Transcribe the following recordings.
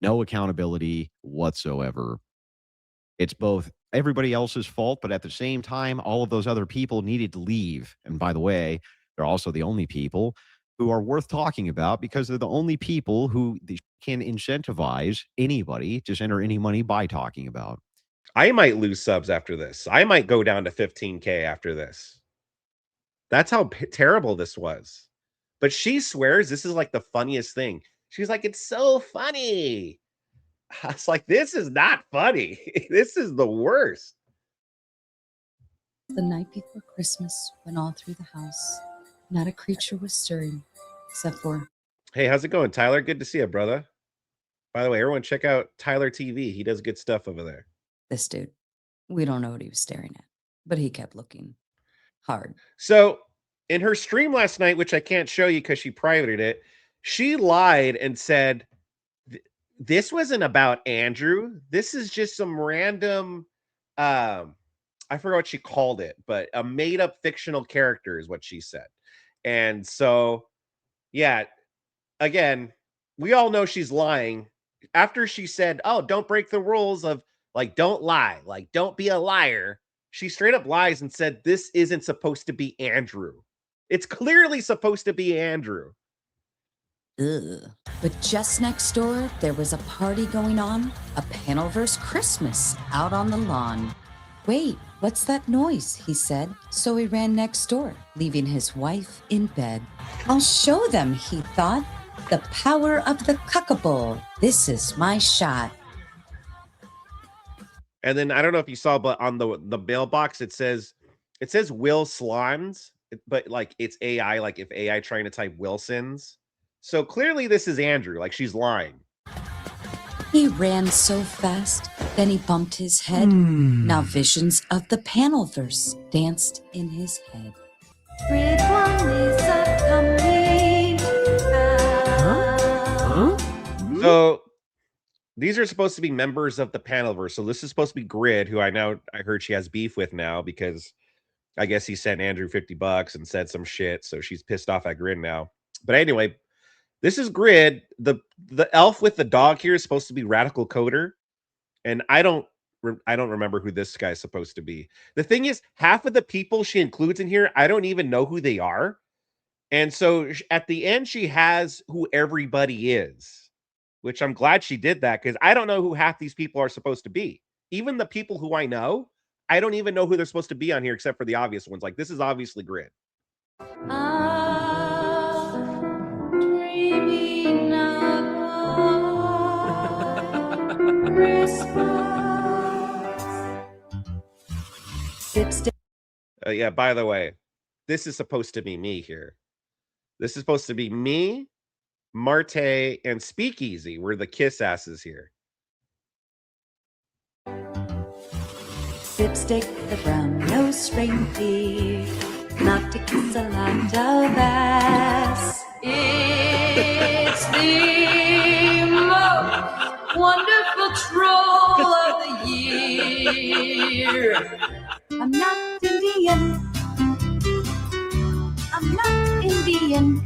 No accountability whatsoever. It's both everybody else's fault, but at the same time, all of those other people needed to leave. And by the way, they're also the only people who are worth talking about because they're the only people who can incentivize anybody to send her any money by talking about. I might lose subs after this. I might go down to 15K after this. That's how terrible this was. But she swears this is like the funniest thing. She's like, it's so funny. I was like, this is not funny. This is the worst. The night before Christmas went all through the house. Not a creature was stirring, except for... Hey, how's it going, Tyler? Good to see you, brother. By the way, everyone check out Tyler TV. He does good stuff over there. This dude, we don't know what he was staring at, but he kept looking hard. So in her stream last night, which I can't show you because she privated it, she lied and said, this wasn't about Andrew. This is just some random, I forgot what she called it, but a made up fictional character is what she said. And so, yeah, again, we all know she's lying. After she said, oh, don't break the rules of like, don't lie, like, don't be a liar. She straight up lies and said, this isn't supposed to be Andrew. It's clearly supposed to be Andrew. Ugh. But just next door, there was a party going on, a Panelverse Christmas out on the lawn. Wait, what's that noise? He said. So he ran next door, leaving his wife in bed. I'll show them, he thought. The power of the Cuckible. This is my shot. And then I don't know if you saw, but on the mailbox it says Will Slans, but like it's AI, like if AI trying to type Wilsons. So clearly this is Andrew, like she's lying. He ran so fast, then he bumped his head. Now visions of the Panelverse danced in his head. Grid one is upcoming. So these are supposed to be members of the Panelverse. So this is supposed to be Grid, who I heard she has beef with now because I guess he sent Andrew $50 and said some shit. So she's pissed off at Grid now. But anyway, this is Grid. The elf with the dog here is supposed to be Radical Coder. And I don't remember who this guy is supposed to be. The thing is, half of the people she includes in here, I don't even know who they are. And so at the end, she has who everybody is, which I'm glad she did that because I don't know who half these people are supposed to be. Even the people who I know, I don't even know who they're supposed to be on here except for the obvious ones. Like, this is obviously Grid. Yeah, by the way, this is supposed to be me here. This is supposed to be me, Marte, and Speakeasy. We're the kiss asses here. Dipstick, the brown-nosed reindeer, not to kiss a lot of ass. It's the most wonderful troll of the year. I'm not Indian. I'm not Indian.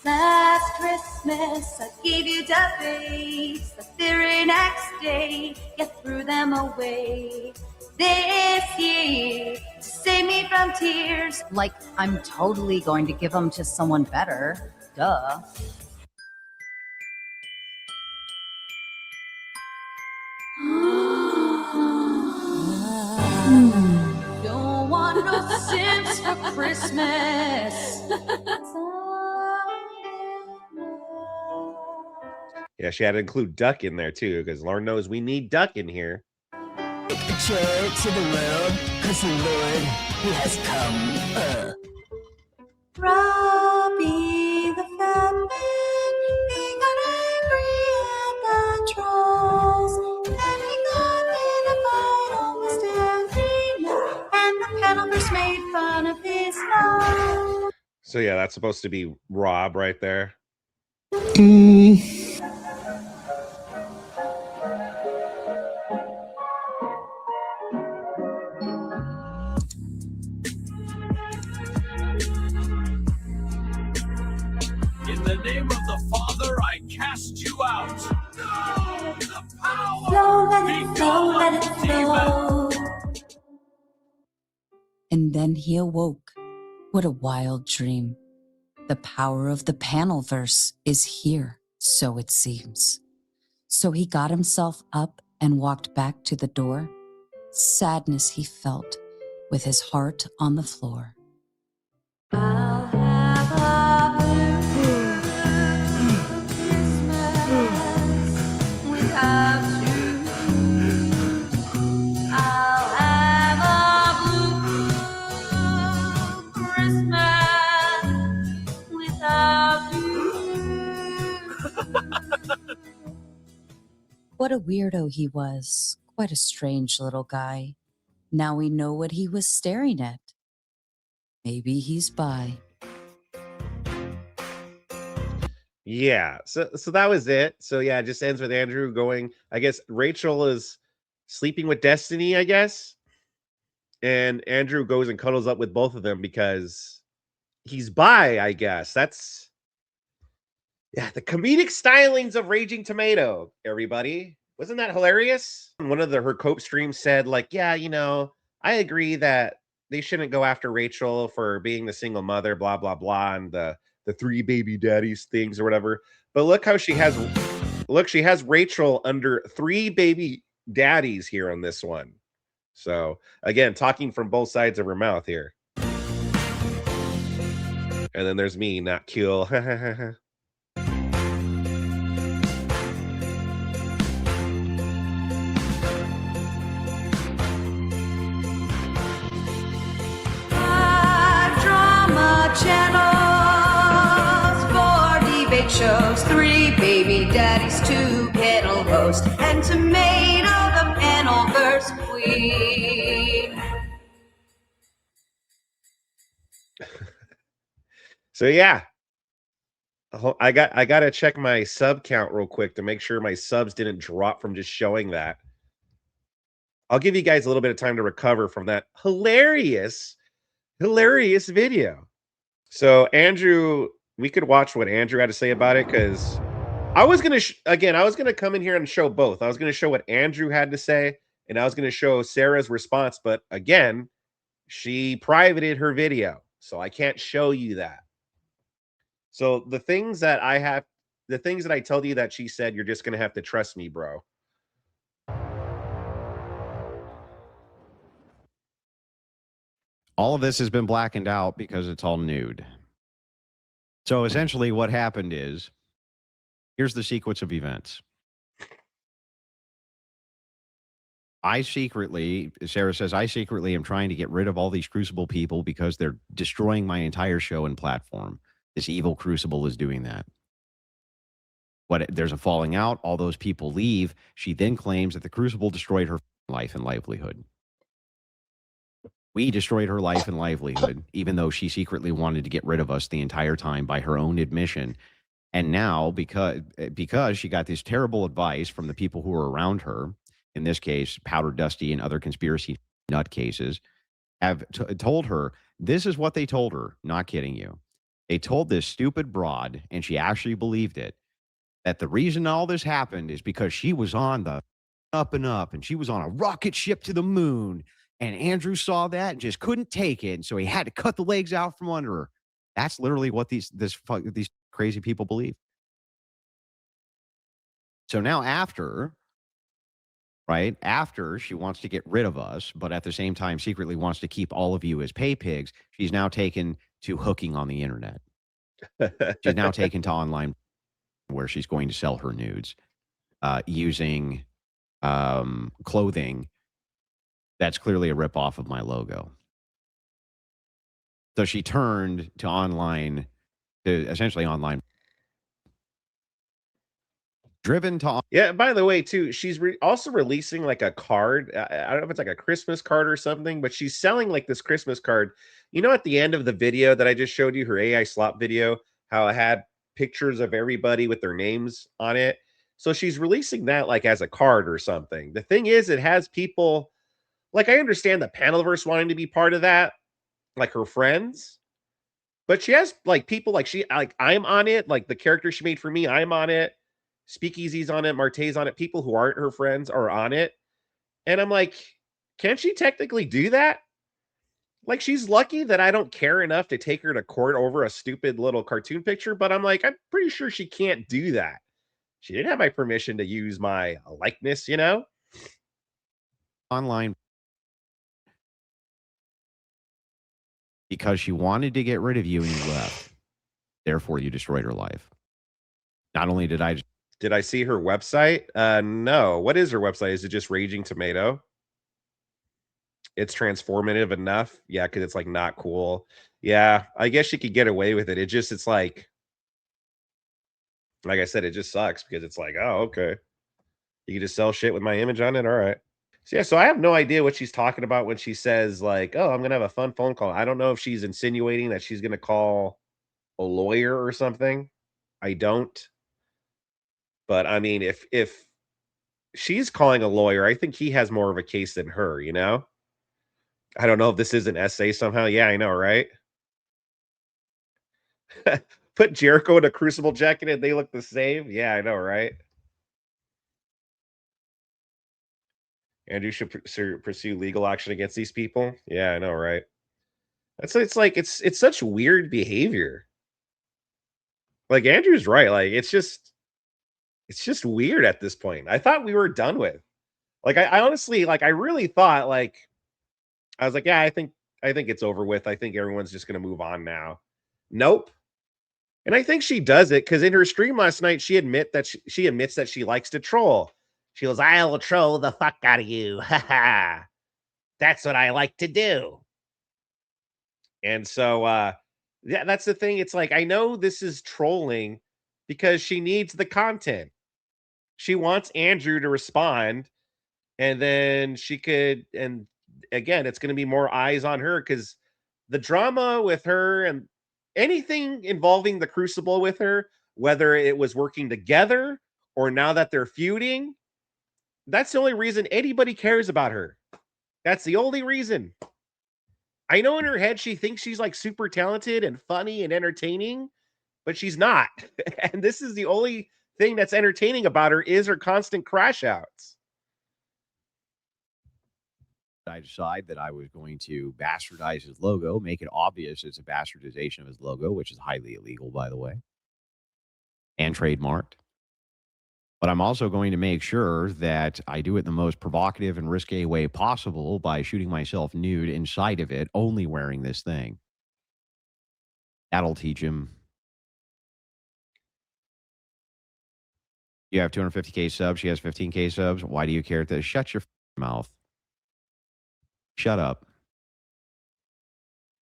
Last Christmas I gave you duppies. The very next day you threw them away. This year, to save me from tears, like I'm totally going to give them to someone better. Duh. Don't want no Sims for Christmas. Yeah, she had to include Duck in there too, because Lauren knows we need Duck in here. Joy to the world, because the Lord, he has come. Robbie the fat man, he got angry at the trolls. Then he got in a fight almost every night, and the Panelverse made fun of his love. So yeah, that's supposed to be Rob right there. In the name of the Father, I let it flow. And then he awoke. What a wild dream. The power of the Panelverse is here, so it seems. So he got himself up and walked back to the door. Sadness he felt with his heart on the floor. I'll have a blue Christmas without you. I'll have a blue Christmas without you. What a weirdo he was. Quite a strange little guy. Now we know what he was staring at. Maybe he's bi. Yeah, so that was it. So yeah, it just ends with Andrew going, I guess Rachel is sleeping with Destiny, I guess. And Andrew goes and cuddles up with both of them because he's bi, I guess. That's the comedic stylings of Raging Tomato, everybody. Wasn't that hilarious? One of her Cope streams said, like, yeah, I agree that they shouldn't go after Rachel for being the single mother, blah, blah, blah, and the 3 baby daddies things or whatever. But look how she has Rachel under 3 baby daddies here on this one. So again, talking from both sides of her mouth here. And then there's me, not cool. Channels, 4 debate shows, 3 baby daddies, 2 panel hosts, and Tomato the Panelverse queen. So yeah, I gotta check my sub count real quick to make sure my subs didn't drop from just showing that. I'll give you guys a little bit of time to recover from that hilarious video. So Andrew, we could watch what Andrew had to say about it, because I was gonna come in here and show both. I was gonna show what Andrew had to say, and I was gonna show Sarah's response. But again, she privated her video, so I can't show you that. So the things that I told you that she said, you're just gonna have to trust me, bro. All of this has been blackened out because it's all nude. So essentially what happened is, here's the sequence of events. Sarah says, I secretly am trying to get rid of all these Crucible people because they're destroying my entire show and platform. This evil Crucible is doing that. There's a falling out. All those people leave. She then claims that the Crucible destroyed her life and livelihood. We destroyed her life and livelihood, even though she secretly wanted to get rid of us the entire time by her own admission. And now, because she got this terrible advice from the people who were around her, in this case, Powder Dusty and other conspiracy nutcases, have told her, this is what they told her, not kidding you. They told this stupid broad, and she actually believed it, that the reason all this happened is because she was on the up and up, and she was on a rocket ship to the moon. And Andrew saw that and just couldn't take it. And so he had to cut the legs out from under her. That's literally what these crazy people believe. So now after she wants to get rid of us, but at the same time secretly wants to keep all of you as pay pigs, she's now taken to hooking on the internet. She's now taken to online, where she's going to sell her nudes using clothing that's clearly a ripoff of my logo. So she turned to online, essentially online. Driven to... Yeah, by the way, too, she's also releasing like a card. I don't know if it's like a Christmas card or something, but she's selling like this Christmas card. At the end of the video that I just showed you, her AI slop video, how it had pictures of everybody with their names on it. So she's releasing that like as a card or something. The thing is, it has people... Like, I understand the Panelverse wanting to be part of that, like her friends, but she has like people like I'm on it, like the character she made for me, I'm on it. Speakeasy's on it, Marte's on it. People who aren't her friends are on it. And I'm like, can't she technically do that? Like, she's lucky that I don't care enough to take her to court over a stupid little cartoon picture, but I'm like, I'm pretty sure she can't do that. She didn't have my permission to use my likeness, you know? Online because she wanted to get rid of you and you left. Therefore, you destroyed her life. Not only did I Did I see her website? No. What is her website? Is it just Raging Tomato? It's transformative enough. Yeah, because it's like not cool. Yeah, I guess she could get away with it. It's like I said, it just sucks because it's like, oh, okay. You can just sell shit with my image on it. All right. So yeah, so I have no idea what she's talking about when she says, like, oh, I'm gonna have a fun phone call. I don't know if she's insinuating that she's gonna call a lawyer or something. I don't. But I mean, if she's calling a lawyer, I think he has more of a case than her, you know? I don't know if this is an essay somehow. Yeah, I know, right? Put Jericho in a Crucible jacket and they look the same. Yeah, I know, right? Andrew should pursue legal action against these people. Yeah, I know, right? It's like it's such weird behavior. Like Andrew's right. Like it's just weird at this point. I thought we were done with. Like I honestly like I really thought like I was like, yeah, I think it's over with. I think everyone's just gonna move on now. Nope. And I think she does it because in her stream last night, she admits that she likes to troll. She goes, I'll troll the fuck out of you. Ha ha. That's what I like to do. And so yeah, that's the thing. It's like I know this is trolling because she needs the content. She wants Andrew to respond, and then she could, and again, it's going to be more eyes on her because the drama with her and anything involving the Crucible with her, whether it was working together or now that they're feuding, that's the only reason anybody cares about her. That's the only reason. I know in her head she thinks she's like super talented and funny and entertaining, but she's not. And this is the only thing that's entertaining about her is her constant crash outs. I decide that I was going to bastardize his logo, make it obvious it's a bastardization of his logo, which is highly illegal, by the way, and trademarked. But I'm also going to make sure that I do it in the most provocative and risque way possible by shooting myself nude inside of it, only wearing this thing. That'll teach him. You have 250K subs. She has 15K subs. Why do you care? Shut your mouth. Shut up.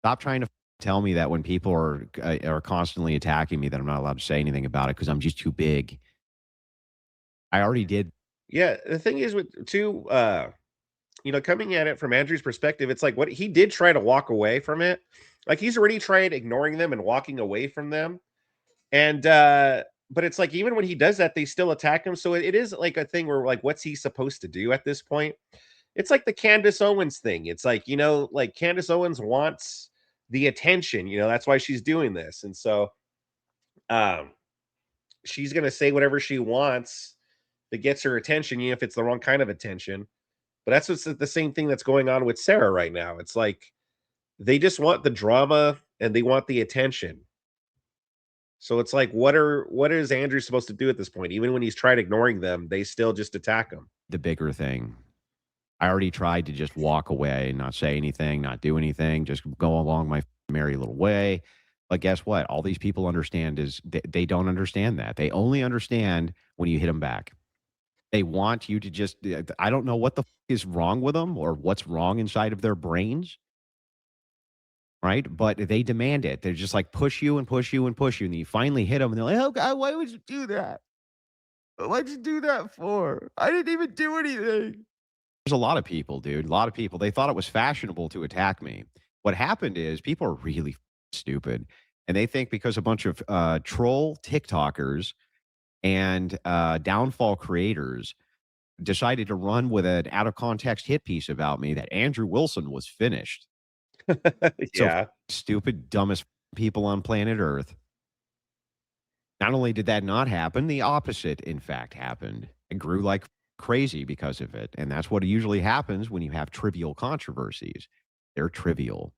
Stop trying to tell me that when people are constantly attacking me that I'm not allowed to say anything about it because I'm just too big. I already did. Yeah, the thing is with coming at it from Andrew's perspective, it's like what he did try to walk away from it. Like he's already tried ignoring them and walking away from them. And but it's like even when he does that, they still attack him. So it is like a thing where like what's he supposed to do at this point? It's like the Candace Owens thing. It's like, like Candace Owens wants the attention, that's why she's doing this. And so she's gonna say whatever she wants that gets her attention, if it's the wrong kind of attention. But that's what's the same thing that's going on with Sara right now. It's like they just want the drama and they want the attention. So it's like, what is Andrew supposed to do at this point? Even when he's tried ignoring them, they still just attack him. The bigger thing. I already tried to just walk away, not say anything, not do anything, just go along my merry little way. But guess what? All these people understand is they don't understand that. They only understand when you hit them back. They want you to just, I don't know what the is wrong with them or what's wrong inside of their brains. Right? But they demand it. They're just like push you and push you and push you. And then you finally hit them and they're like, oh God, why would you do that? What'd you do that for? I didn't even do anything. There's a lot of people, dude. A lot of people. They thought it was fashionable to attack me. What happened is people are really stupid. And they think because a bunch of troll TikTokers and downfall creators decided to run with an out of context hit piece about me that Andrew Wilson was finished. Yeah. So stupid, dumbest people on planet Earth. Not only did that not happen, the opposite, in fact, happened. It grew like crazy because of it. And that's what usually happens when you have trivial controversies. They're trivial.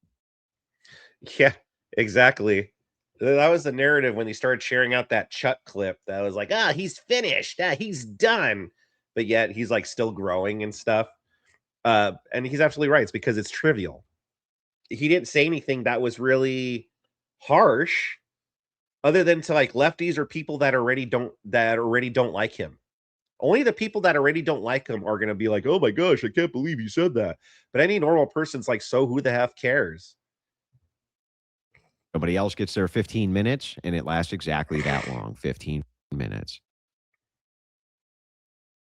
Yeah, exactly. That was the narrative when they started sharing out that Chuck clip that was like, he's finished. He's done. But yet he's like still growing and stuff. And he's absolutely right. It's because it's trivial. He didn't say anything that was really harsh, other than to like lefties or people that already don't like him. Only the people that already don't like him are gonna be like, oh my gosh, I can't believe you said that. But any normal person's like, so who the F cares? Nobody else gets their 15 minutes, and it lasts exactly that long, 15 minutes.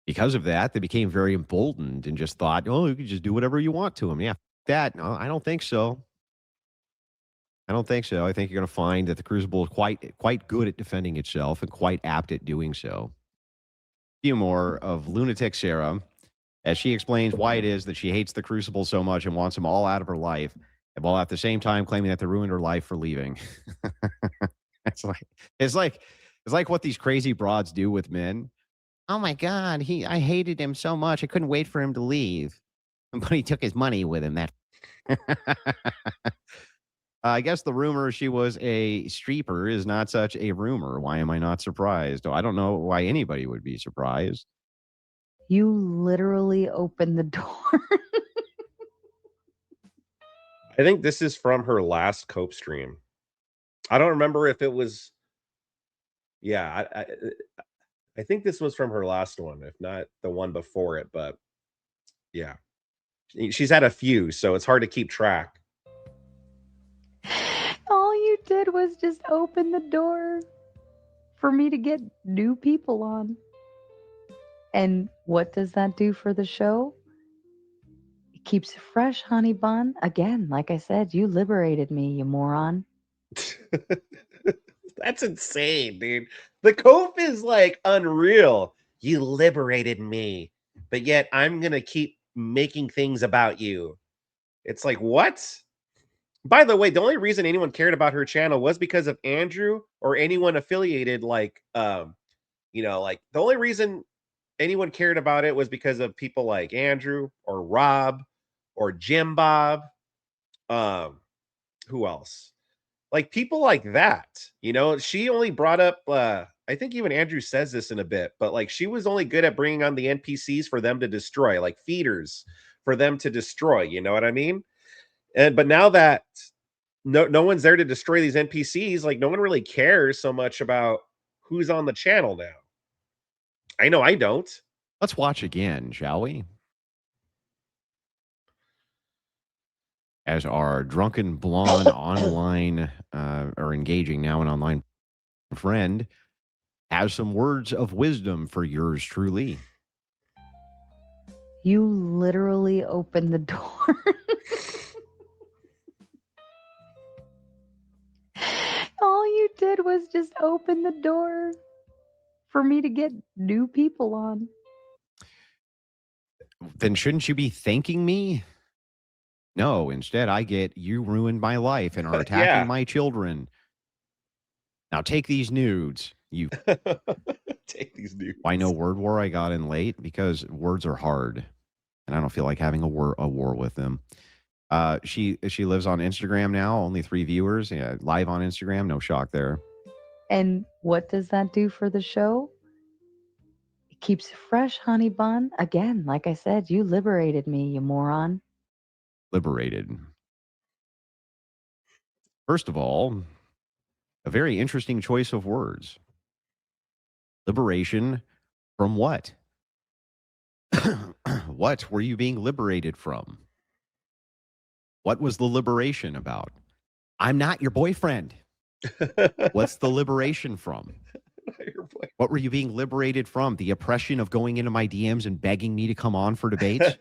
Because of that, they became very emboldened and just thought, oh, you can just do whatever you want to him. Yeah, that. No, I don't think so. I don't think so. I think you're going to find that the Crucible is quite good at defending itself and quite apt at doing so. A few more of Lunatic Sarah as she explains why it is that she hates the Crucible so much and wants them all out of her life, and while at the same time claiming that they ruined her life for leaving. It's like what these crazy broads do with men. Oh my God, I hated him so much. I couldn't wait for him to leave. But he took his money with him. That I guess the rumor she was a streeper is not such a rumor. Why am I not surprised? I don't know why anybody would be surprised. You literally opened the door. I think this is from her last Cope stream. I don't remember if it was. Yeah, I think this was from her last one, if not the one before it. But yeah, she's had a few, so it's hard to keep track. All you did was just open the door for me to get new people on. And what does that do for the show? It keeps it fresh, honey bun. Again, like I said, you liberated me, you moron. That's insane, dude. The Cope is like unreal. You liberated me, but yet I'm going to keep making things about you. It's like, what? By the way, the only reason anyone cared about her channel was because of Andrew or anyone affiliated, like, like the only reason anyone cared about it was because of people like Andrew or Rob or Jim Bob. Who else? Like people like that, she only brought up, I think even Andrew says this in a bit, but like she was only good at bringing on the NPCs for them to destroy, like feeders for them to destroy. You know what I mean? But now that no one's there to destroy these NPCs, like no one really cares so much about who's on the channel now. I know I don't. Let's watch again, shall we? As our drunken blonde online or engaging now an online friend has some words of wisdom for yours truly. You literally opened the door. All you did was just open the door for me to get new people on. Then shouldn't you be thanking me? No, instead I get, you ruined my life and are attacking Yeah. my children. Now take these nudes. You Take these nudes. I know word war I got in late because words are hard and I don't feel like having a war with them. She lives on Instagram now, only 3 viewers. Yeah, live on Instagram, no shock there. And what does that do for the show? It keeps it fresh, honey bun. Again, like I said, you liberated me, you moron. Liberated. First of all, a very interesting choice of words. Liberation from what? What were you being liberated from? What was the liberation about? I'm not your boyfriend. What's the liberation from? What were you being liberated from? The oppression of going into my DMs and begging me to come on for debates?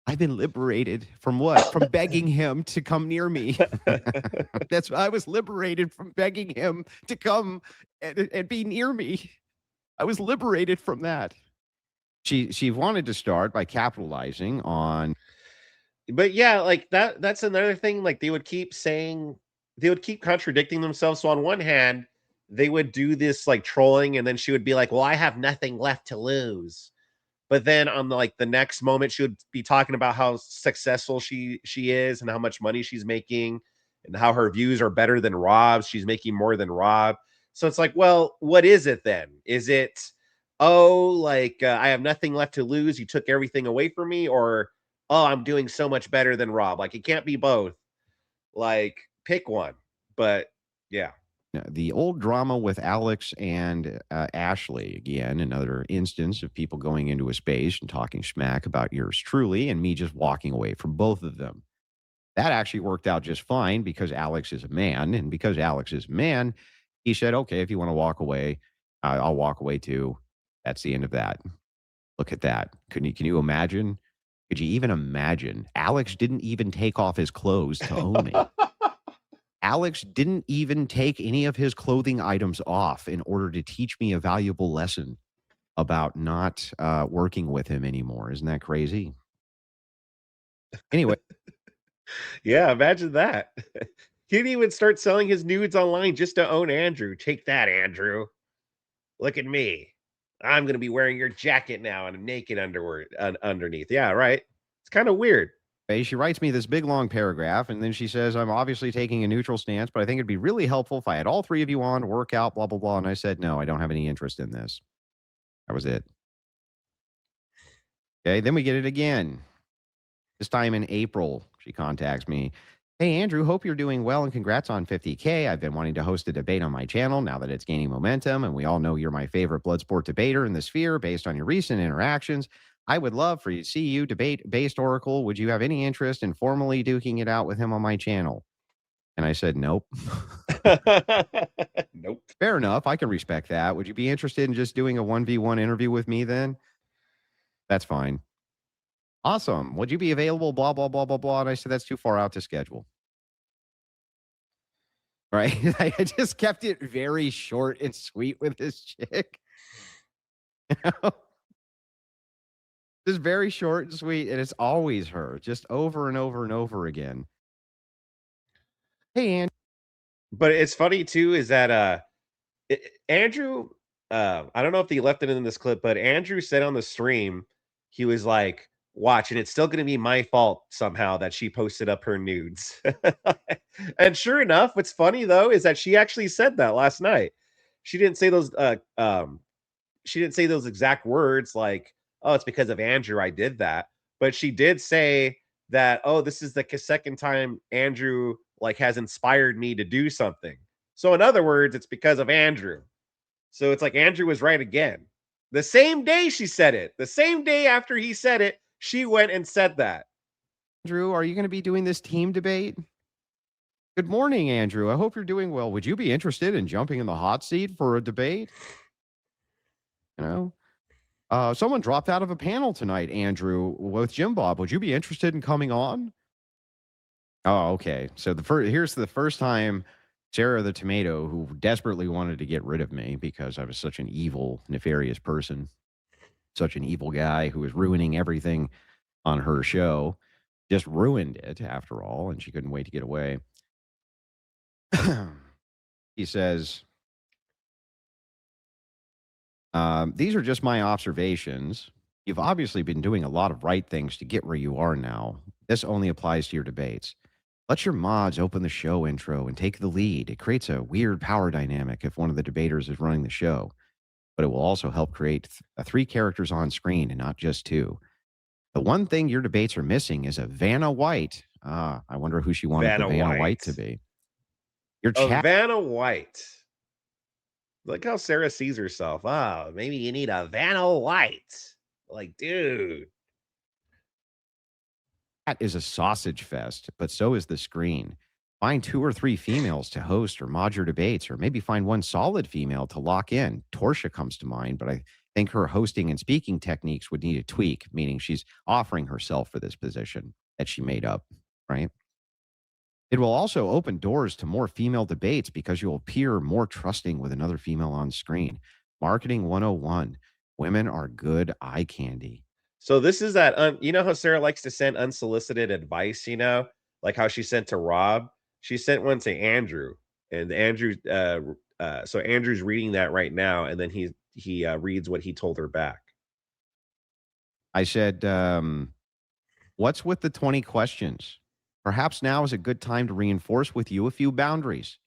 I've been liberated from what? From begging him to come near me. I was liberated from begging him to come and be near me. I was liberated from that. She wanted to start by capitalizing on. But yeah, like that's another thing. Like they would keep contradicting themselves. So on one hand, they would do this like trolling, and then she would be like, well, I have nothing left to lose. But then on the next moment, she would be talking about how successful she is and how much money she's making and how her views are better than Rob's. She's making more than Rob. So it's like, well, what is it then? Is it, I have nothing left to lose. You took everything away from me, or, oh, I'm doing so much better than Rob. Like, it can't be both. Like, pick one. But yeah. The old drama with Alex and Ashley, again, another instance of people going into a space and talking smack about yours truly and me just walking away from both of them. That actually worked out just fine because Alex is a man. And because Alex is a man, he said, okay, if you want to walk away, I'll walk away too. That's the end of that. Look at that. Can you imagine? Could you even imagine? Alex didn't even take off his clothes to own me. Alex didn't even take any of his clothing items off in order to teach me a valuable lesson about not working with him anymore. Isn't that crazy? Anyway. Yeah, imagine that. He didn't even start selling his nudes online just to own Andrew. Take that, Andrew. Look at me. I'm going to be wearing your jacket now and naked underneath. Yeah, right. It's kind of weird. She writes me this big long paragraph, and then she says, I'm obviously taking a neutral stance, but I think it'd be really helpful if I had all three of you on to work out, blah, blah, blah. And I said, no, I don't have any interest in this. That was it. Okay, then we get it again. This time in April, she contacts me. Hey, Andrew, hope you're doing well, and congrats on 50K. I've been wanting to host a debate on my channel now that it's gaining momentum, and we all know you're my favorite Bloodsport debater in the sphere based on your recent interactions. I would love for you to see you debate Based Oracle. Would you have any interest in formally duking it out with him on my channel? And I said, nope. Nope. Fair enough. I can respect that. Would you be interested in just doing a 1v1 interview with me then? That's fine. Awesome. Would you be available? Blah, blah, blah, blah, blah. And I said, that's too far out to schedule. Right? I just kept it very short and sweet with this chick. You know? Just very short and sweet, and it's always her, just over and over and over again. Hey, Andrew. But it's funny too, is that Andrew, I don't know if he left it in this clip, but Andrew said on the stream, he was like, watch, and it's still going to be my fault somehow that she posted up her nudes. And sure enough, what's funny though is that she actually said that last night. She didn't say those exact words like, oh, it's because of Andrew I did that. But she did say that, oh, this is the second time Andrew has inspired me to do something. So in other words, it's because of Andrew. So it's like Andrew was right again. The same day she said it, the same day after he said it, she went and said that. Andrew, are you going to be doing this team debate? Good morning, Andrew. I hope you're doing well. Would you be interested in jumping in the hot seat for a debate? You know? Someone dropped out of a panel tonight, Andrew, with Jim Bob. Would you be interested in coming on? Oh, okay. So here's the first time Sara the Tomato, who desperately wanted to get rid of me because I was such an evil, nefarious person, such an evil guy who was ruining everything on her show, just ruined it after all, and she couldn't wait to get away. He says, these are just my observations. You've obviously been doing a lot of right things to get where you are now. This only applies to your debates. Let your mods open the show intro and take the lead. It creates a weird power dynamic if one of the debaters is running the show, but it will also help create 3 characters on screen and not just 2. The one thing your debates are missing is a Vanna White. I wonder who she wanted the Vanna White to be. Your chat. Vanna White. Look how Sara sees herself. Oh, maybe you need a Vanna White. Like, dude. That is a sausage fest, but so is the screen. Find 2 or 3 females to host or mod your debates, or maybe find one solid female to lock in. Torsia comes to mind, but I think her hosting and speaking techniques would need a tweak, meaning she's offering herself for this position that she made up, right? It will also open doors to more female debates because you'll appear more trusting with another female on screen. Marketing 101. Women are good eye candy. So this is that, you know how Sara likes to send unsolicited advice, like how she sent to Rob? She sent one to Andrew, and Andrew So Andrew's reading that right now, and then he reads what he told her back. I said, what's with the 20 questions? Perhaps now is a good time to reinforce with you a few boundaries.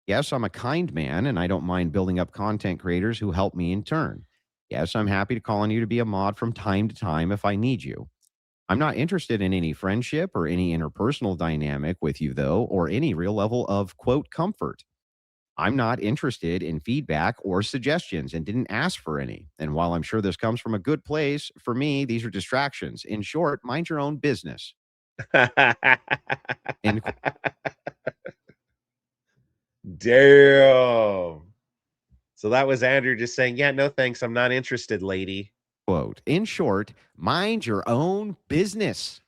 Yes, I'm a kind man, and I don't mind building up content creators who help me in turn. Yes, I'm happy to call on you to be a mod from time to time if I need you. I'm not interested in any friendship or any interpersonal dynamic with you, though, or any real level of, quote, comfort. I'm not interested in feedback or suggestions and didn't ask for any. And while I'm sure this comes from a good place, for me, these are distractions. In short, mind your own business. End Damn. So that was Andrew just saying, yeah, no thanks. I'm not interested, lady. quote. In short, mind your own business.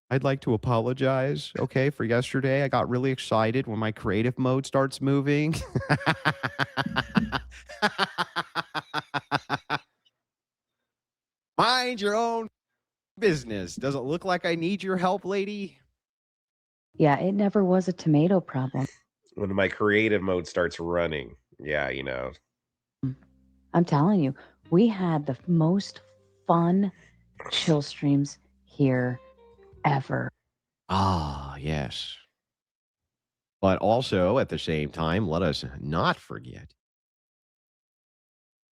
I'd like to apologize, okay, for yesterday. I got really excited when my creative mode starts moving. Mind your own business. Does it look like I need your help, lady? Yeah, it never was a tomato problem. When my creative mode starts running. Yeah, you know. I'm telling you, we had the most fun chill streams here ever. Ah, yes. But also, at the same time, let us not forget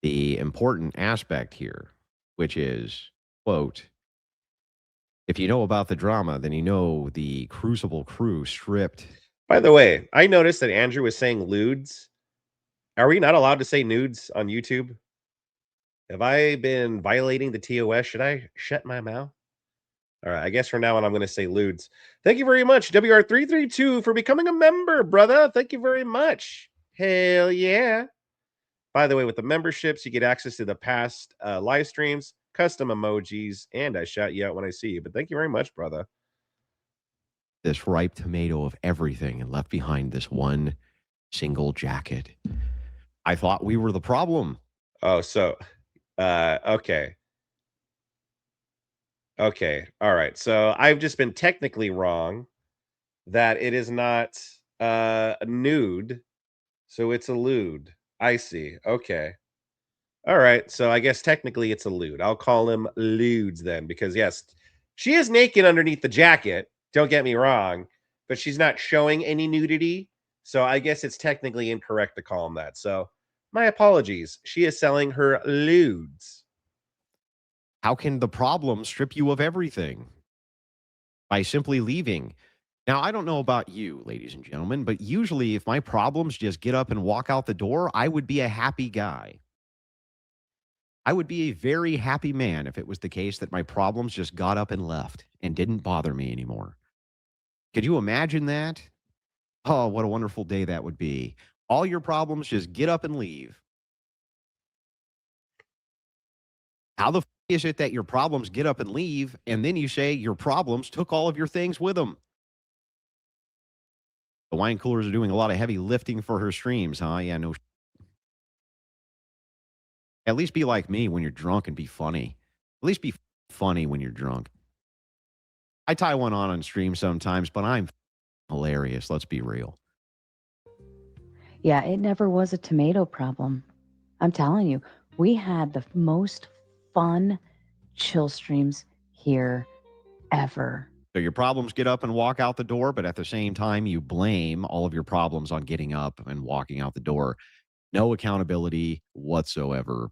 the important aspect here, which is, quote, if you know about the drama, then you know the Crucible crew stripped. By the way, I noticed that Andrew was saying lewds. Are we not allowed to say nudes on YouTube? Have I been violating the TOS? Should I shut my mouth? All right, I guess from now on I'm going to say lewds. Thank you very much, WR332, for becoming a member, brother. Thank you very much. Hell yeah. By the way, with the memberships, you get access to the past live streams, custom emojis, and I shout you out when I see you. But thank you very much, brother. This ripe tomato of everything and left behind this one single jacket. I thought we were the problem. Oh, so, okay. Okay. All right. So I've just been technically wrong that it is not a nude. So it's a lewd. I see. Okay. All right. So I guess technically it's a lewd. I'll call him lewds then, because yes, she is naked underneath the jacket. Don't get me wrong, but she's not showing any nudity. So I guess it's technically incorrect to call him that. So my apologies. She is selling her lewds. How can the problem strip you of everything? By simply leaving. Now, I don't know about you, ladies and gentlemen, but usually if my problems just get up and walk out the door, I would be a happy guy. I would be a very happy man if it was the case that my problems just got up and left and didn't bother me anymore. Could you imagine that? Oh, what a wonderful day that would be. All your problems just get up and leave. How the is it that your problems get up and leave, and then you say your problems took all of your things with them? The wine coolers are doing a lot of heavy lifting for her streams, huh? Yeah, no. At least be like me when you're drunk and be funny. At least be funny when you're drunk. I tie one on stream sometimes, but I'm hilarious. Let's be real. Yeah, it never was a tomato problem. I'm telling you, we had the most fun chill streams here ever. So your problems get up and walk out the door, but at the same time, you blame all of your problems on getting up and walking out the door. No accountability whatsoever.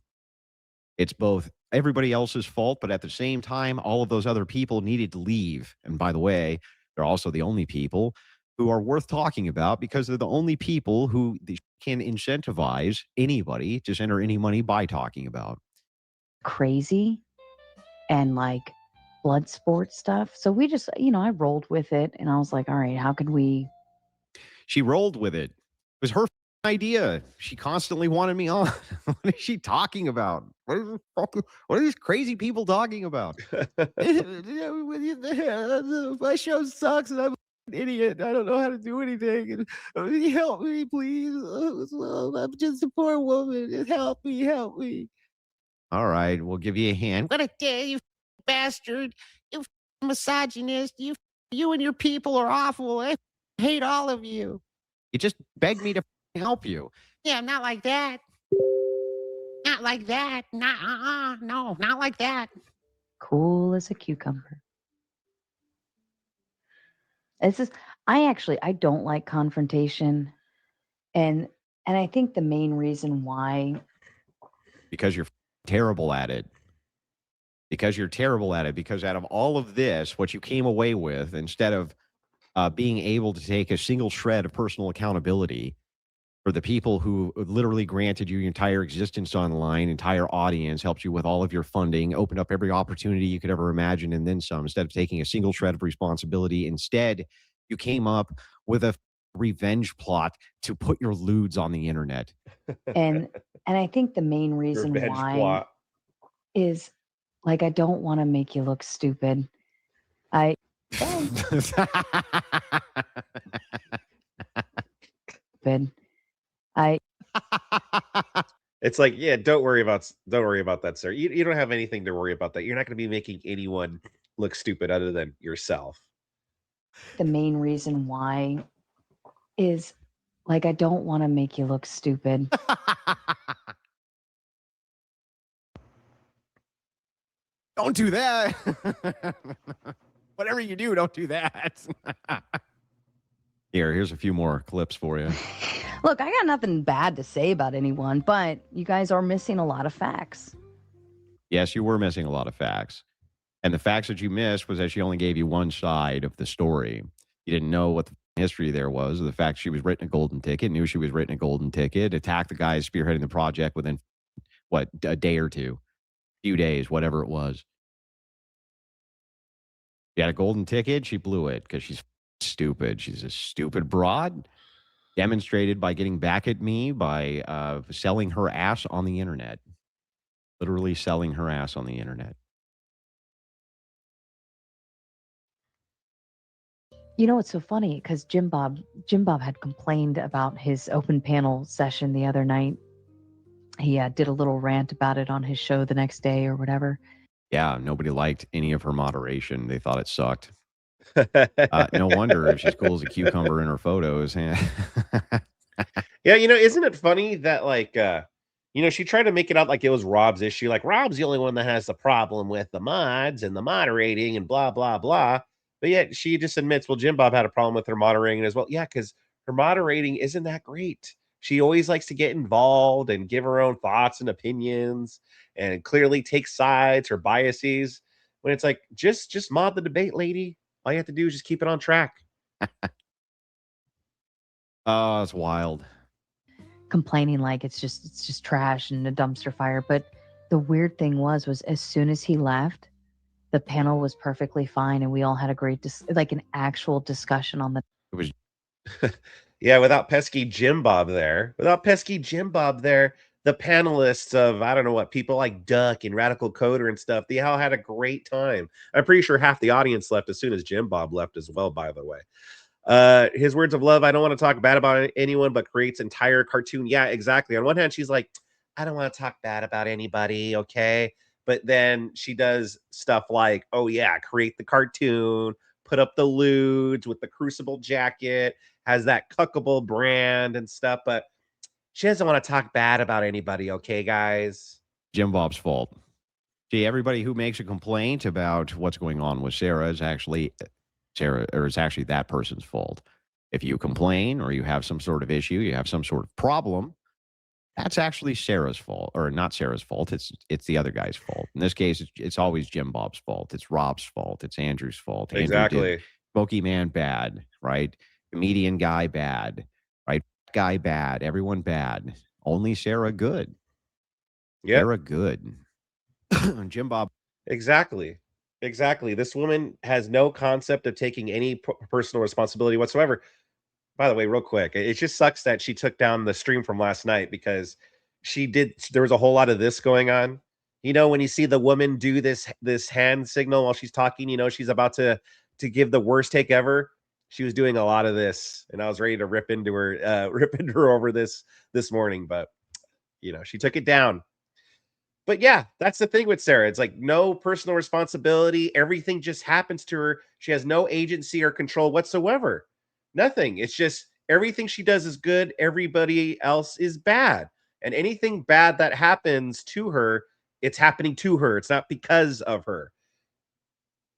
It's both everybody else's fault, but at the same time, all of those other people needed to leave. And by the way, they're also the only people who are worth talking about because they're the only people who can incentivize anybody to send her any money by talking about. Crazy and like blood sport stuff. So we just, I rolled with it and I was like, all right, how could we? She rolled with it. It was her idea. She constantly wanted me on. What is she talking about? What are these crazy people talking about? My show sucks and I'm an idiot. I don't know how to do anything. Help me, please. I'm just a poor woman. Help me, help me. All right, we'll give you a hand. What a day, you bastard. You misogynist. You and your people are awful. I hate all of you. You just begged me to help you. Yeah, not like that. Not like that. No, not like that. Cool as a cucumber. This is I don't like confrontation, and I think the main reason why Because you're terrible at it. Because you're terrible at it. Because out of all of this, what you came away with, instead of being able to take a single shred of personal accountability for the people who literally granted you your entire existence online, entire audience, helped you with all of your funding, opened up every opportunity you could ever imagine, and then some. Instead of taking a single shred of responsibility, instead, you came up with a revenge plot to put your LEWDS on the internet. and I think the main reason Revenge why plot. is like I don't want to make you look stupid. I stupid. It's like, yeah, don't worry about that, sir. You don't have anything to worry about that. You're not going to be making anyone look stupid other than yourself. The main reason why is like I don't want to make you look stupid. Don't do that. Whatever you do, don't do that. Here's a few more clips for you. Look, I got nothing bad to say about anyone, but you guys are missing a lot of facts. Yes, you were missing a lot of facts. And the facts that you missed was that she only gave you one side of the story. You didn't know what the history there was. The fact she was written a golden ticket, knew she was written a golden ticket, attacked the guy spearheading the project within, a day or two, few days, whatever it was. She had a golden ticket. She blew it because she's stupid. She's a stupid broad, demonstrated by getting back at me by selling her ass on the internet. Literally selling her ass on the internet. You know, it's so funny because Jim Bob had complained about his open panel session the other night. He did a little rant about it on his show the next day or whatever. Yeah, nobody liked any of her moderation. They thought it sucked. No wonder if she's cool as a cucumber in her photos. Yeah, isn't it funny that she tried to make it out like it was Rob's issue. Like Rob's the only one that has the problem with the mods and the moderating and blah, blah, blah. But yet she just admits, well, Jim Bob had a problem with her moderating as well. Yeah, because her moderating isn't that great. She always likes to get involved and give her own thoughts and opinions and clearly take sides or biases. When it's like, just mod the debate, lady. All you have to do is just keep it on track. Oh, it's wild. Complaining like it's just trash and a dumpster fire. But the weird thing was as soon as he left, the panel was perfectly fine, and we all had a great an actual discussion on the. It was. Yeah, without pesky Jim Bob there. The panelists of, I don't know what, people like Duck and Radical Coder and stuff, they all had a great time. I'm pretty sure half the audience left as soon as Jim Bob left as well, by the way. His words of love, I don't want to talk bad about anyone, but creates entire cartoon. Yeah, exactly. On one hand, she's like, I don't want to talk bad about anybody, okay? But then she does stuff like, oh yeah, create the cartoon, put up the LEWDS with the Crucible jacket, has that Cuckible brand and stuff, but she doesn't want to talk bad about anybody, okay, guys? Jim Bob's fault. See, everybody who makes a complaint about what's going on with Sara is actually that person's fault. If you complain or you have some sort of issue, you have some sort of problem, that's actually Sarah's fault, or not Sarah's fault. It's the other guy's fault. In this case, it's always Jim Bob's fault. It's Rob's fault. It's Andrew's fault. Exactly. Smokey Man bad, right? Comedian guy bad, right? Guy bad. Everyone bad. Only Sara good. Yeah. Sara good. Jim Bob. Exactly. This woman has no concept of taking any personal responsibility whatsoever. By the way, real quick, it just sucks that she took down the stream from last night because there was a whole lot of this going on. When you see the woman do this hand signal while she's talking, she's about to give the worst take ever. She was doing a lot of this, and I was ready to rip into her over this morning, but she took it down. But yeah, that's the thing with Sarah. It's like no personal responsibility. Everything just happens to her. She has no agency or control whatsoever. Nothing. It's just everything she does is good. Everybody else is bad. And anything bad that happens to her, it's happening to her. It's not because of her.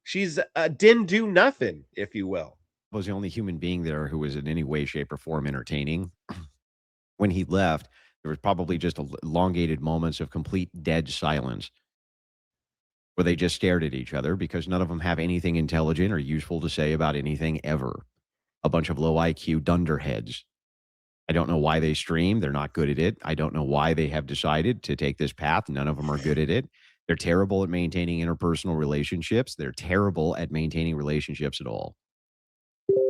She's didn't do nothing, if you will. Was the only human being there who was in any way, shape, or form entertaining. When he left, there was probably just elongated moments of complete dead silence where they just stared at each other because none of them have anything intelligent or useful to say about anything ever. A bunch of low IQ dunderheads. I don't know why they stream. They're not good at it. I don't know why they have decided to take this path. None of them are good at it. They're terrible at maintaining interpersonal relationships. They're terrible at maintaining relationships at all.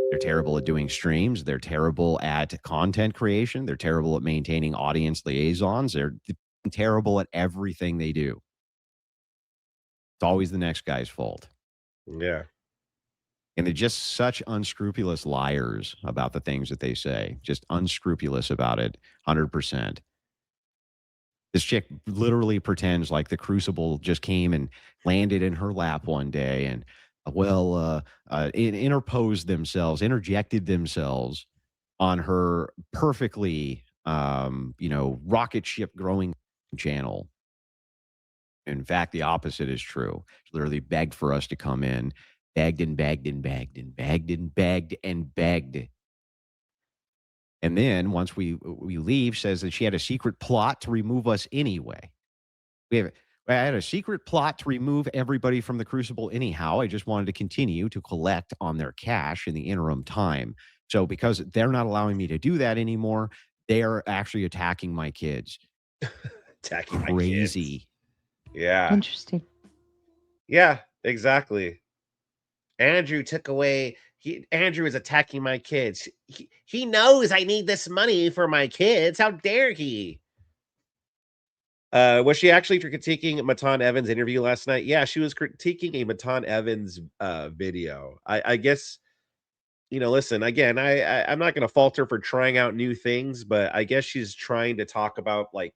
They're terrible at doing streams. They're terrible at content creation. They're terrible at maintaining audience liaisons. They're terrible at everything they do. It's always the next guy's fault. Yeah. And they're just such unscrupulous liars about the things that they say. Just unscrupulous about it, 100%. This chick literally pretends like the Crucible just came and landed in her lap one day and, interjected themselves on her perfectly, rocket ship growing channel. In fact, the opposite is true. She literally begged for us to come in, begged and begged and begged and begged and begged and begged. And then once we leave, says that she had a secret plot to remove us anyway. I had a secret plot to remove everybody from the Crucible anyhow. I just wanted to continue to collect on their cash in the interim time. So because they're not allowing me to do that anymore, they are actually attacking my kids. Attacking my kids. Crazy. Yeah. Interesting. Yeah, exactly. Andrew took away. Andrew is attacking my kids. He knows I need this money for my kids. How dare he? Was she actually critiquing Matan Evans' interview last night? Yeah, she was critiquing a Matan Evans video. I guess, listen, again, I'm not going to fault her for trying out new things, but I guess she's trying to talk about like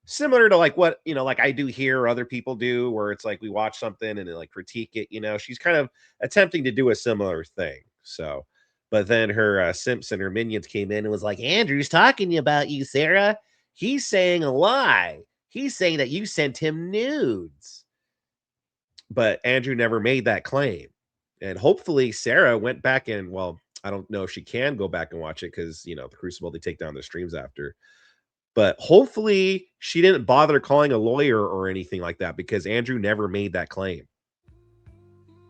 similar to like what, like I do here or other people do, where it's like we watch something and then like critique it. She's kind of attempting to do a similar thing. So, but then her simps and her minions came in and was like, Andrew's talking about you, Sarah. He's saying a lie. He's saying that you sent him nudes. But Andrew never made that claim. And hopefully Sarah went back and, well, I don't know if she can go back and watch it because, the Crucible, they take down the streams after. But hopefully she didn't bother calling a lawyer or anything like that because Andrew never made that claim.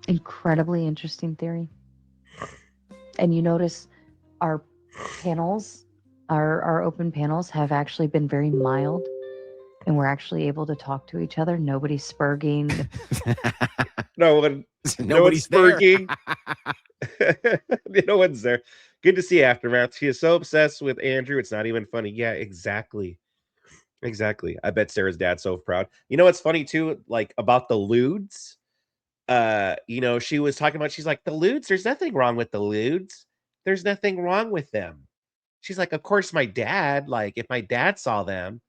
Incredibly interesting theory. And you notice our panels, our open panels have actually been very mild. And we're actually able to talk to each other. Nobody's spurging. Nobody's spurging. No one's there. Good to see Aftermath. She is so obsessed with Andrew. It's not even funny. Yeah, exactly. Exactly. I bet Sarah's dad's so proud. You know what's funny too? Like about the LEWDS. She was talking about, she's like, the LEWDS, there's nothing wrong with the LEWDS. There's nothing wrong with them. She's like, of course, my dad, like, if my dad saw them,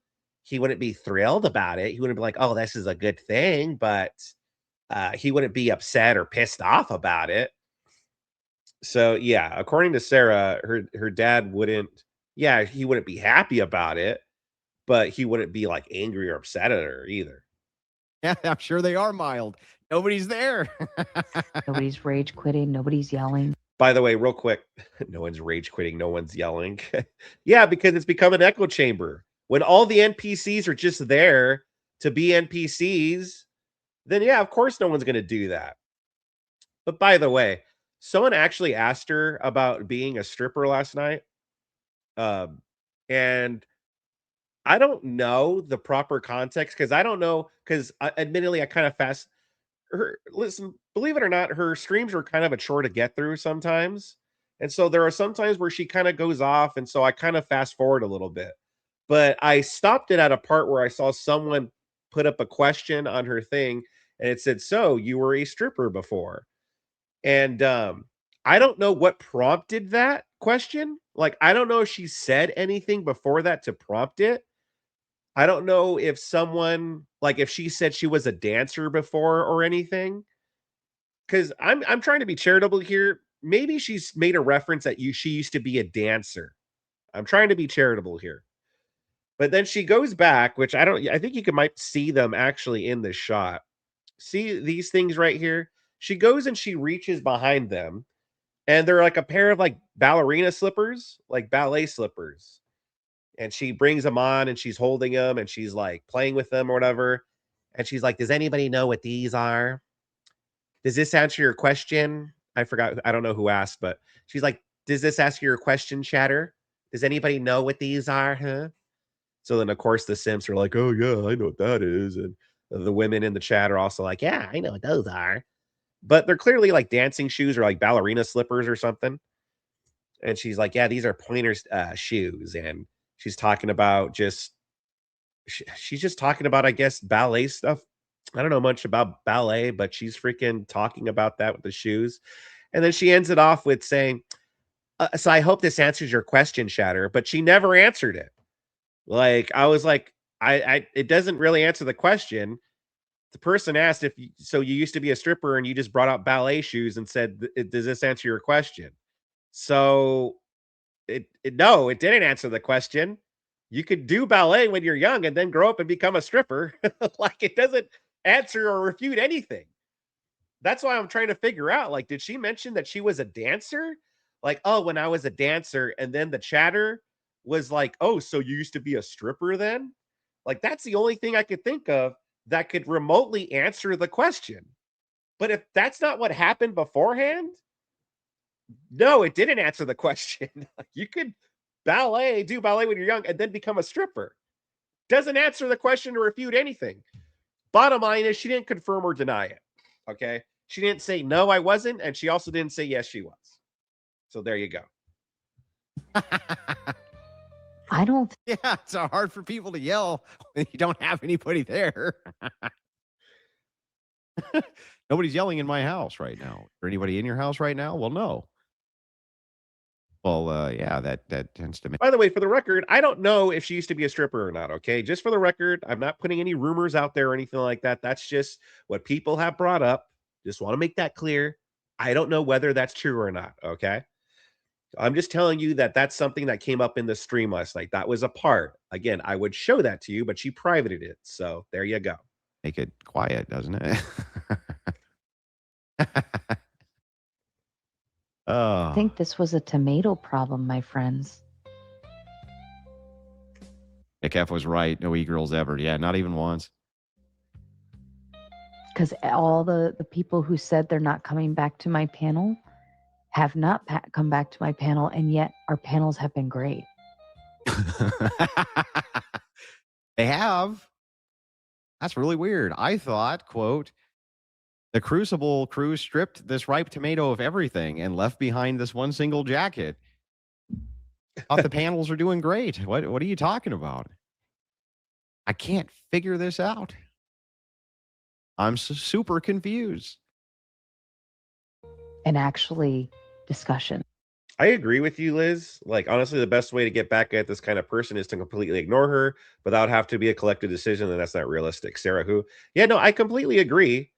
he wouldn't be thrilled about it. He wouldn't be like, oh, this is a good thing, but he wouldn't be upset or pissed off about it. So yeah, according to Sarah, her dad wouldn't, he wouldn't be happy about it, but he wouldn't be like angry or upset at her either. Yeah, I'm sure they are mild. Nobody's there. Nobody's rage quitting. Nobody's yelling. By the way, real quick, no one's rage quitting. No one's yelling. Yeah, because it's become an echo chamber. When all the NPCs are just there to be NPCs, then yeah, of course no one's going to do that. But by the way, someone actually asked her about being a stripper last night. And I don't know the proper context because I don't know, because admittedly, I kind of believe it or not, her streams are kind of a chore to get through sometimes. And so there are some times where she kind of goes off. And so I kind of fast forward a little bit. But I stopped it at a part where I saw someone put up a question on her thing. And it said, so you were a stripper before. And I don't know what prompted that question. Like, I don't know if she said anything before that to prompt it. I don't know if someone, like, if she said she was a dancer before or anything. Because I'm trying to be charitable here. Maybe she's made a reference that she used to be a dancer. I'm trying to be charitable here. But then she goes back, which I think you might see them actually in this shot. See these things right here? She goes and she reaches behind them, and they're like a pair of like ballerina slippers, like ballet slippers. And she brings them on and she's holding them and she's like playing with them or whatever. And she's like, "Does anybody know what these are? Does this answer your question?" I forgot. I don't know who asked, but she's like, "Does this answer your question, Chatter? Does anybody know what these are? Huh?" So then, of course, the simps are like, "Oh, yeah, I know what that is." And the women in the chat are also like, "Yeah, I know what those are." But they're clearly like dancing shoes or like ballerina slippers or something. And she's like, "Yeah, these are pointers shoes." And she's talking about she's just talking about, I guess, ballet stuff. I don't know much about ballet, but she's freaking talking about that with the shoes. And then she ends it off with saying, "So I hope this answers your question, Shatter." But she never answered it. Like, I was like, it doesn't really answer the question. The person asked if so you used to be a stripper and you just brought out ballet shoes and said, "Does this answer your question?" So no, it didn't answer the question. You could do ballet when you're young and then grow up and become a stripper. Like, it doesn't answer or refute anything. That's why I'm trying to figure out, like, did she mention that she was a dancer? Like, "Oh, when I was a dancer," and then the chatter was like, "Oh, so you used to be a stripper then?" Like, that's the only thing I could think of that could remotely answer the question. But if that's not what happened beforehand, no, it didn't answer the question. Like, you could do ballet when you're young and then become a stripper. Doesn't answer the question or refute anything. Bottom line is she didn't confirm or deny it. Okay. She didn't say, "No, I wasn't." And she also didn't say, "Yes, she was." So there you go. I don't Yeah, it's hard for people to yell when you don't have anybody there. Nobody's yelling in my house right now. Is there anybody in your house right now? Well, no. Well, yeah, that tends to make. By the way, for the record, I don't know if she used to be a stripper or not. Okay. Just for the record, I'm not putting any rumors out there or anything like that. That's just what people have brought up. Just want to make that clear. I don't know whether that's true or not. Okay. I'm just telling you that that's something that came up in the stream last night. That was a part. Again, I would show that to you, but she privated it. So there you go. Make it quiet, doesn't it? Oh, think this was a tomato problem, my friends. Nick was right. No e-girls ever. Yeah, not even once. Because all the people who said they're not coming back to my panel have not come back to my panel, and yet our panels have been great. They have. That's really weird. I thought, quote, "The Crucible crew stripped this ripe tomato of everything and left behind this one single jacket. Thought the panels are doing great. What are you talking about? I can't figure this out. I'm super confused." And actually, discussion. I agree with you, Liz. Like, honestly, the best way to get back at this kind of person is to completely ignore her without have to be a collective decision, and that's not realistic. Sarah, who? Yeah, no, I completely agree.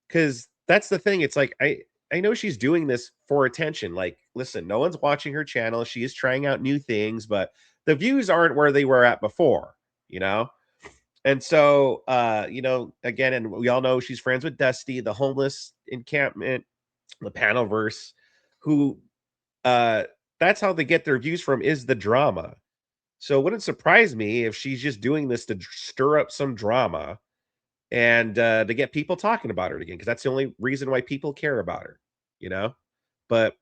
Because that's the thing. It's like I know she's doing this for attention. Like, listen, no one's watching her channel. She is trying out new things, but the views aren't where they were at before, you know? And so again, and we all know she's friends with Dusty, the homeless encampment, the Panelverse, who that's how they get their views from, is the drama. So it wouldn't surprise me if she's just doing this to stir up some drama and to get people talking about her again, because that's the only reason why people care about her, you know? But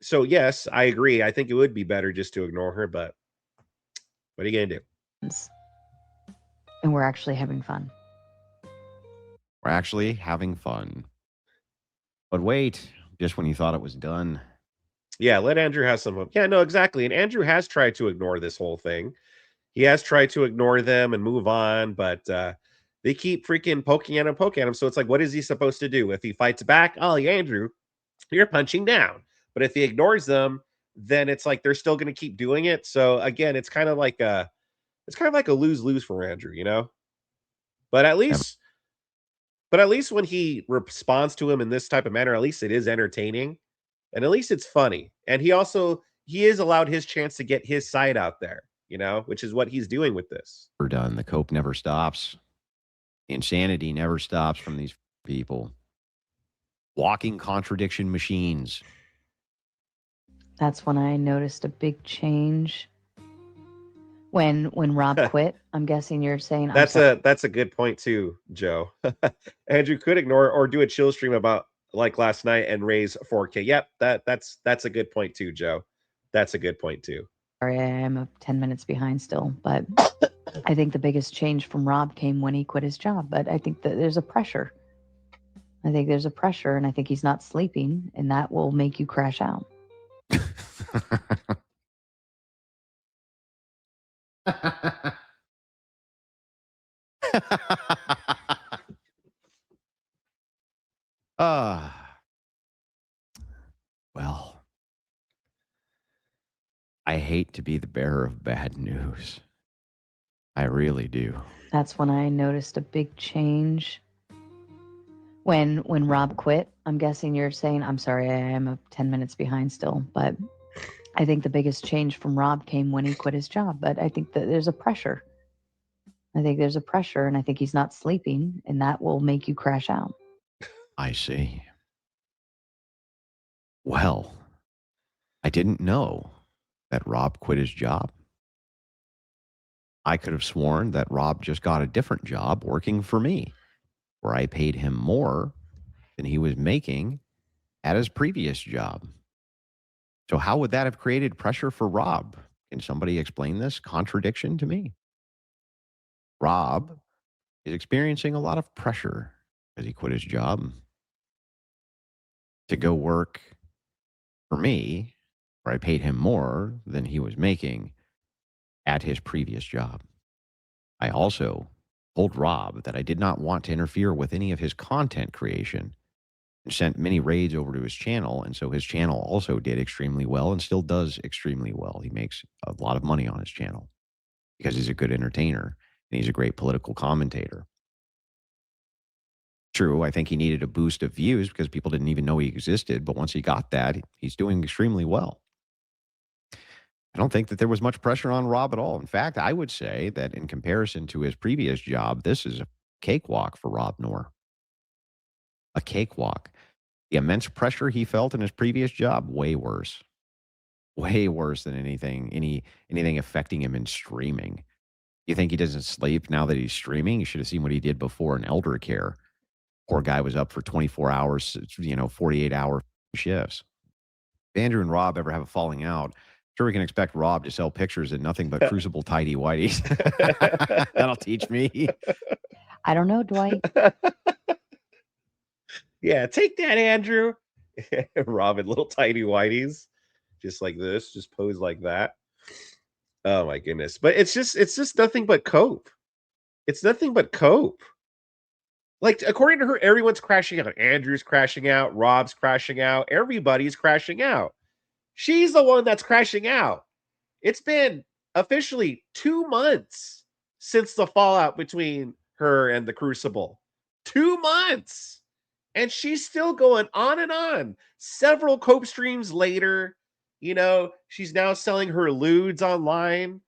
so yes, I agree. I think it would be better just to ignore her, but what are you gonna do? And we're actually having fun. We're actually having fun. But wait, just when you thought it was done. Yeah, let Andrew have some fun. Yeah, no, exactly. And Andrew has tried to ignore this whole thing. He has tried to ignore them and move on, but they keep freaking poking at him. So it's like, what is he supposed to do? If he fights back, oh, yeah, Andrew, you're punching down. But if he ignores them, then it's like they're still going to keep doing it. So again, it's kind of like It's kind of like a lose-lose for Andrew, you know? But at Never. least when he responds to him in this type of manner, at least it is entertaining and at least it's funny. And he is allowed his chance to get his side out there, you know, which is what he's doing with this. We're done. The cope never stops. Insanity never stops from these people. Walking contradiction machines. That's when I noticed a big change. When Rob quit, I'm guessing you're saying That's a good point too, Joe. Andrew could ignore or do a chill stream about like last night and raise 4K. Yep, that's a good point too, Joe. That's a good point too. sorry, I'm 10 minutes behind still, but I think the biggest change from Rob came when he quit his job. But I think that there's a pressure. I think there's a pressure, and I think he's not sleeping, and that will make you crash out. Well, I hate to be the bearer of bad news. I really do. That's when I noticed a big change. When Rob quit, I'm guessing you're saying, I'm sorry, I am 10 minutes behind still, but I think the biggest change from Rob came when he quit his job. But I think that there's a pressure. I think there's a pressure, and I think he's not sleeping, and that will make you crash out. I see. Well, I didn't know that Rob quit his job. I could have sworn that Rob just got a different job working for me, where I paid him more than he was making at his previous job. So how would that have created pressure for Rob? Can somebody explain this contradiction to me? Rob is experiencing a lot of pressure as he quit his job to go work for me, where I paid him more than he was making at his previous job. I also told Rob that I did not want to interfere with any of his content creation and sent many raids over to his channel. And so his channel also did extremely well and still does extremely well. He makes a lot of money on his channel because he's a good entertainer and he's a great political commentator. True, I think he needed a boost of views because people didn't even know he existed. But once he got that, he's doing extremely well. I don't think that there was much pressure on Rob at all. In fact, I would say that in comparison to his previous job, this is a cakewalk for Rob Noor. A cakewalk. The immense pressure he felt in his previous job, way worse. Way worse than anything affecting him in streaming. You think he doesn't sleep now that he's streaming? You should have seen what he did before in elder care. Poor guy was up for 24 hours, 48-hour shifts. If Andrew and Rob ever have a falling out, sure we can expect Rob to sell pictures in nothing but Crucible tidy whities. That'll teach me. I don't know, Dwight. Yeah, take that, Andrew. Rob in little tiny whiteys, just like this, just pose like that. Oh my goodness. But it's just nothing but cope. It's nothing but cope. Like, according to her, everyone's crashing out. Andrew's crashing out. Rob's crashing out. Everybody's crashing out. She's the one that's crashing out. It's been officially 2 months since the fallout between her and the Crucible. 2 months. And she's still going on and on. Several cope streams later, she's now selling her LEWDS online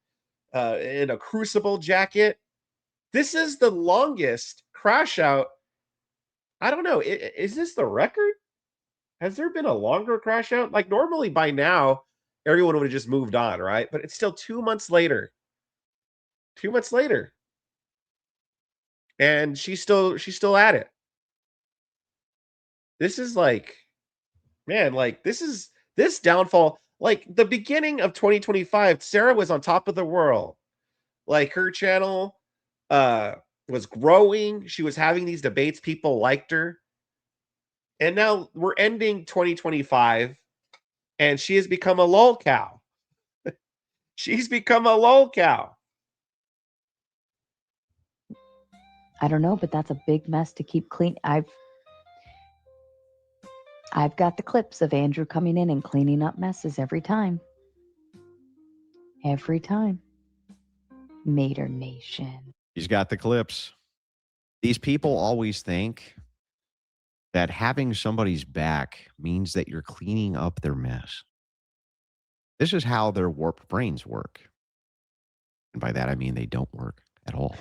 in a Crucible jacket. This is the longest crash out. I don't know. Is this the record? Has there been a longer crash out? Like, normally by now, everyone would have just moved on, right? But it's still 2 months later. 2 months later. And she's still at it. This is like, man, like this downfall, like the beginning of 2025, Sara was on top of the world. Like, her channel was growing. She was having these debates. People liked her. And now we're ending 2025, and she has become a lol cow. She's become a lol cow. I don't know, but that's a big mess to keep clean. I've got the clips of Andrew coming in and cleaning up messes every time. Every time. Mater Nation. He's got the clips. These people always think that having somebody's back means that you're cleaning up their mess. This is how their warped brains work. And by that, I mean they don't work at all.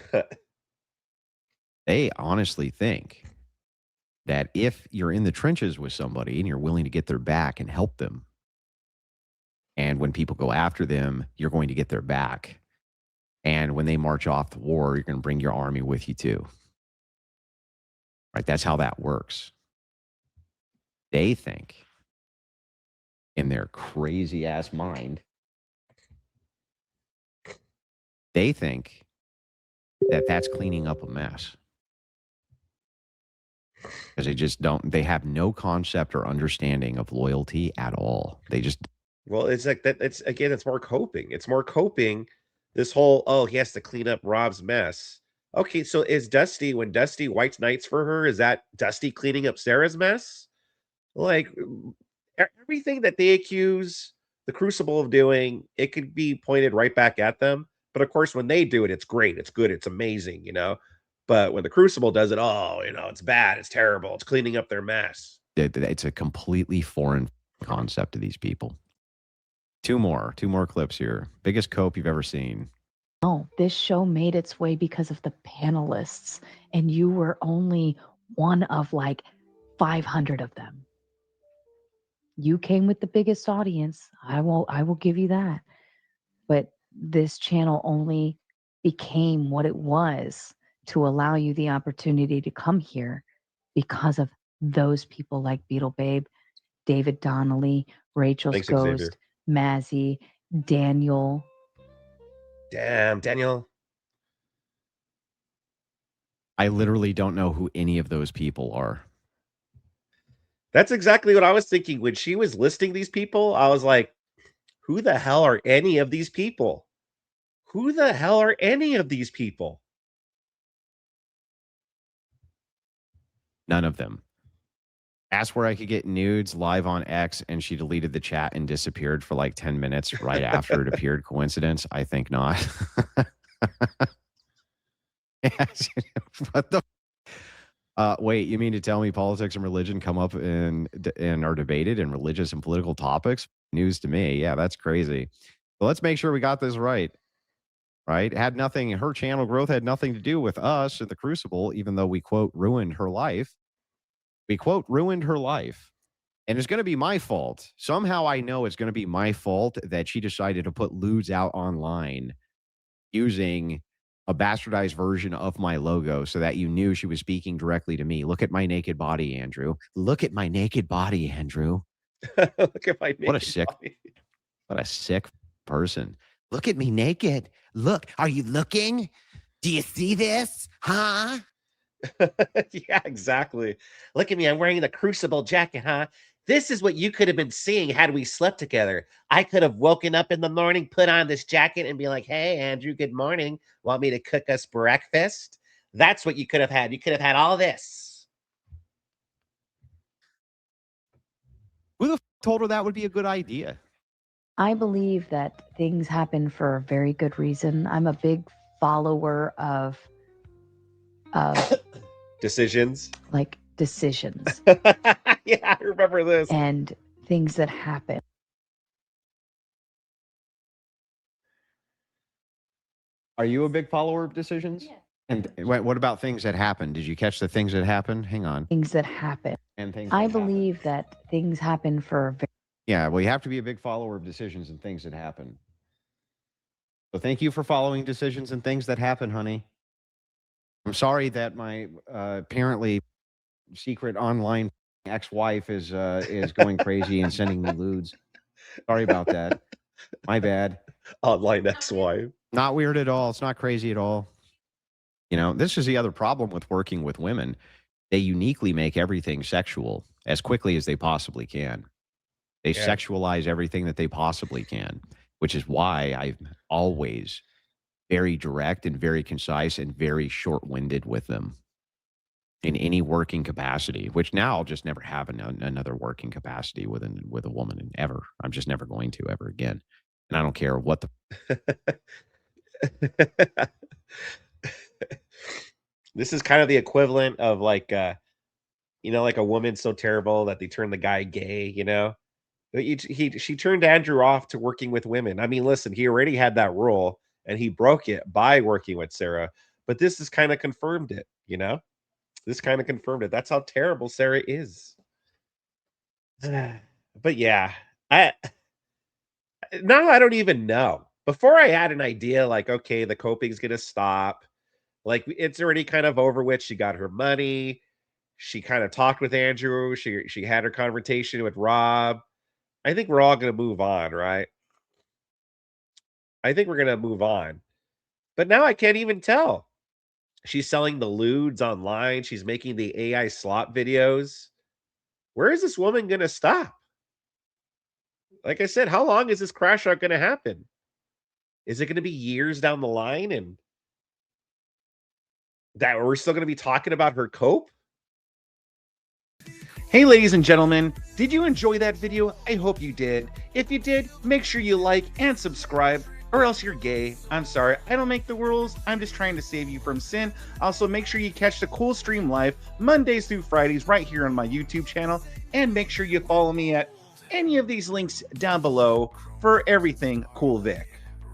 They honestly think that if you're in the trenches with somebody and you're willing to get their back and help them, and when people go after them, you're going to get their back. And when they march off the war, you're going to bring your army with you too. Right? That's how that works. They think in their crazy ass mind, they think that that's cleaning up a mess. Because they just don't, they have no concept or understanding of loyalty at all. They just. Well, it's like that. It's again, it's more coping. It's more coping. This whole, oh, he has to clean up Rob's mess. Okay, so is Dusty, when Dusty white knights for her, is that Dusty cleaning up Sarah's mess? Like, everything that they accuse the Crucible of doing, it could be pointed right back at them. But of course, when they do it, it's great, it's good, it's amazing, you know? But when the Crucible does it, oh, you know, it's bad, it's terrible, it's cleaning up their mess. It's a completely foreign concept to these people. Two more clips here. Biggest cope you've ever seen. Oh, this show made its way because of the panelists, and you were only one of like 500 of them. You came with the biggest audience. I will give you that. But this channel only became what it was to allow you the opportunity to come here because of those people like Beetle Babe, David Donnelly, Rachel's Thanks, Ghost, Xavier. Mazzy, Daniel. Damn, Daniel. I literally don't know who any of those people are. That's exactly what I was thinking. When she was listing these people, I was like, who the hell are any of these people? Who the hell are any of these people? None of them. Asked where I could get nudes live on X, and she deleted the chat and disappeared for like 10 minutes right after it appeared. Coincidence? I think not. What the? Wait, you mean to tell me politics and religion come up and are debated in religious and political topics? News to me. Yeah, that's crazy. But let's make sure we got this right. Right? Had nothing, her channel growth had nothing to do with us at the Crucible, even though we, quote, ruined her life. We, quote, ruined her life. And it's going to be my fault. Somehow I know it's going to be my fault that she decided to put LEWDS out online using a bastardized version of my logo so that you knew she was speaking directly to me. Look at my naked body, Andrew. Look at my naked body, Andrew. Look at my naked What a sick, body. what a sick person. Look at me naked. Look, are you looking? Do you see this? Huh? Yeah, exactly. Look at me. I'm wearing the Crucible jacket, huh? This is what you could have been seeing had we slept together. I could have woken up in the morning, put on this jacket, and be like, hey, Andrew, good morning. Want me to cook us breakfast? That's what you could have had. You could have had all this. Who the f told her that would be a good idea? I believe that things happen for a very good reason. I'm a big follower of Decisions. like decisions Yeah, I remember this. and things that happen. Are you a big follower of decisions? Yeah. And what about things that happen? Did you catch the things that happened? Hang on. Things that happen. And things. I believe that things happen for a very Yeah, well, you have to be a big follower of decisions and things that happen. So thank you for following decisions and things that happen, honey. I'm sorry that my apparently secret online ex-wife is going crazy and sending me LEWDS. Sorry about that. My bad. Online ex-wife. Not weird at all. It's not crazy at all. You know, this is the other problem with working with women. They uniquely make everything sexual as quickly as they possibly can. They sexualize everything that they possibly can, which is why I'm always very direct and very concise and very short-winded with them in any working capacity, which now I'll just never have another working capacity with a woman ever. I'm just never going to ever again. And I don't care what the This is kind of the equivalent of like like a woman so terrible that they turn the guy gay, you know? She turned Andrew off to working with women. I mean, listen, he already had that rule and he broke it by working with Sarah, but this has kind of confirmed it, you know? This kind of confirmed it. That's how terrible Sarah is. But yeah, I now I don't even know. Before I had an idea like, okay, the coping's gonna stop. Like it's already kind of over with. She got her money. She kind of talked with Andrew. She had her conversation with Rob. I think we're all gonna move on, right? I think we're gonna move on. But now I can't even tell. She's selling the LEWDS online. She's making the AI slop videos. Where is this woman gonna stop? Like I said, how long is this crash out gonna happen? Is it gonna be years down the line and that we're still gonna be talking about her cope? Hey ladies and gentlemen, did you enjoy that video? I hope you did. If you did, make sure you like and subscribe or else you're gay. I'm sorry, I don't make the rules. I'm just trying to save you from sin. Also, make sure you catch the cool stream live Mondays through Fridays right here on my YouTube channel. And make sure you follow me at any of these links down below for everything Cool Vic.